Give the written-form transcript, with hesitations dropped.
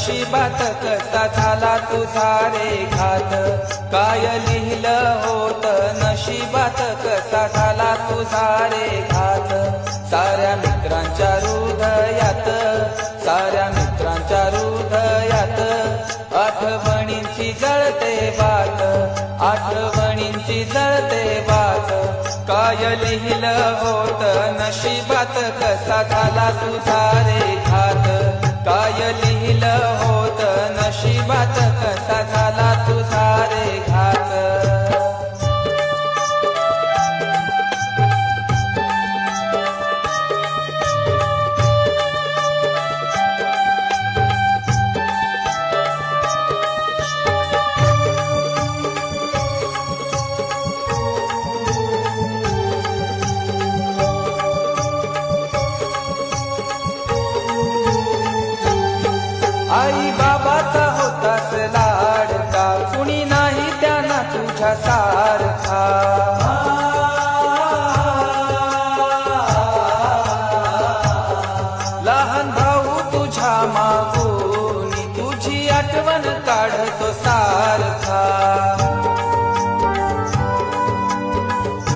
नशिबात कसा झाला तुझा रे घात, काय लिहिलं होत नशिबात कसा झाला तुझा रे घात। साऱ्या मित्रांच्या हृदयात, साऱ्या मित्रांच्या हृदयात आठवणींची जळते बात, आठवणींची जळते बात। काय लिहिलं होत नशिबात कसा झाला तुझा रे घात, काय लिहिलं होत नशिबात कसा झाला तुझा रे घात। आई